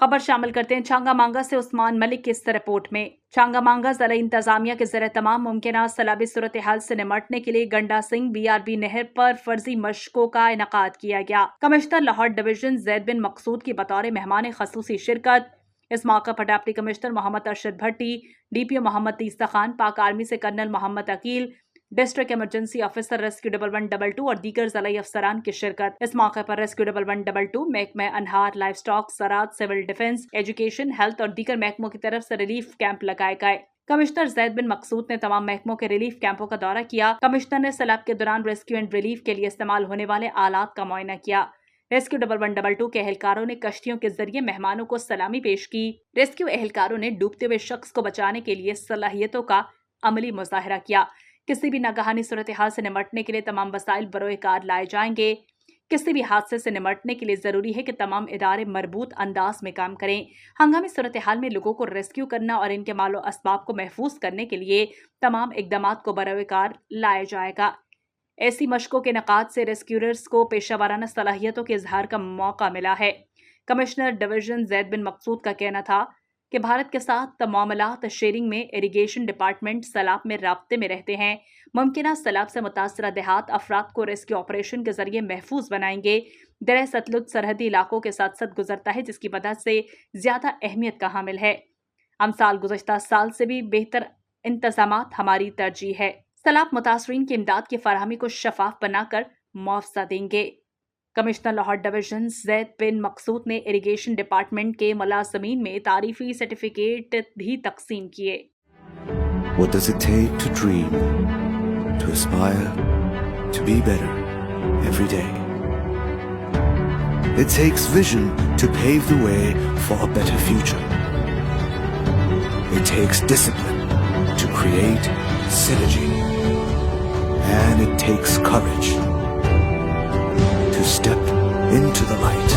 खबर शामिल करते हैं छांगा मांगा से उस्मान मलिक की इस रिपोर्ट में। छांगा मांगा ज़िला इंतजामिया के ज़रिए तमाम मुमकिन सैलाबी सूरत हाल से निमटने के लिए गंडा सिंह BRB नहर पर फर्जी मशकों का इनेकाद किया गया। कमिश्नर लाहौर डिवीजन जैद बिन मकसूद की बतौर मेहमान खसूसी शिरकत। इस मौके पर deputy commissioner Mohammad Arshad Bhatti, DPO Mohammad Teesta Khan, Pak army से colonel Mohammad Aqeel, district emergency officer rescue 1112 और दीगर ज़िला अफसरान की शिरकत। इस मौके पर रेस्क्यू 1112 महकमा अनहार, लाइफ स्टॉक, ज़राअत, सिविल डिफेंस, एजुकेशन, हेल्थ और दीगर महकमों की तरफ से रिलीफ कैंप लगाए गए। कमिश्नर जैद बिन मकसूद ने तमाम महकमों के रिलीफ कैंपों का दौरा किया। कमिश्नर ने सैलाब के दौरान रेस्क्यू एंड रिलीफ के लिए इस्तेमाल होने वाले आलात का मुआयना किया। रेस्क्यू 1112 के एहलकारों ने कश्तियों के जरिए मेहमानों को सलामी पेश की। रेस्क्यू एहलकारों ने डूबते हुए शख्स को बचाने के लिए सलाहियतों का अमली मुजाहरा किया। किसी भी नागहानी सूरत हाल से निमटने के लिए तमाम वसाइल बरोए कार लाए जाएंगे। किसी भी हादसे से निमटने के लिए ज़रूरी है कि तमाम इदारे मरबूत अंदाज में काम करें। हंगामी सूरत हाल में लोगों को रेस्क्यू करना और इनके मालो असबाब को महफूज करने के लिए तमाम इकदामात को बरोए कार लाया जाएगा। ऐसी मशकों के नकाद से रेस्क्यूरर्स को पेशावराना सलाहियतों के इजहार का मौका मिला है। कमिश्नर डिवीजन जैद बिन मकसूद का कहना था कि भारत के साथ मामलात शेयरिंग में इरिगेशन डिपार्टमेंट सैलाब में राब्ते में रहते हैं। मुमकिन सैलाब से मुतासरा देहात अफराद को रेस्क्यू ऑपरेशन के जरिए महफूज बनाएंगे। दरिया सतलुज सरहदी इलाकों के साथ साथ गुजरता है, जिसकी वजह से ज़्यादा अहमियत का हामिल है। अमसाल गुज़श्ता साल से भी बेहतर इंतजामात हमारी तरजीह है। सैलाब मुतासरीन की इमदाद की फराहमी को शफाफ बनाकर मुआवजा देंगे। कमिश्नर लाहौर डिवीजन जैद बिन मकसूद ने इरिगेशन डिपार्टमेंट के मुलाजमीन में तारीफी सर्टिफिकेट भी तकसीम किए। What does it take to dream, to aspire, to be better every day? It takes vision to pave the way for a better future. It takes discipline to create synergy. And it takes courage to step into the light.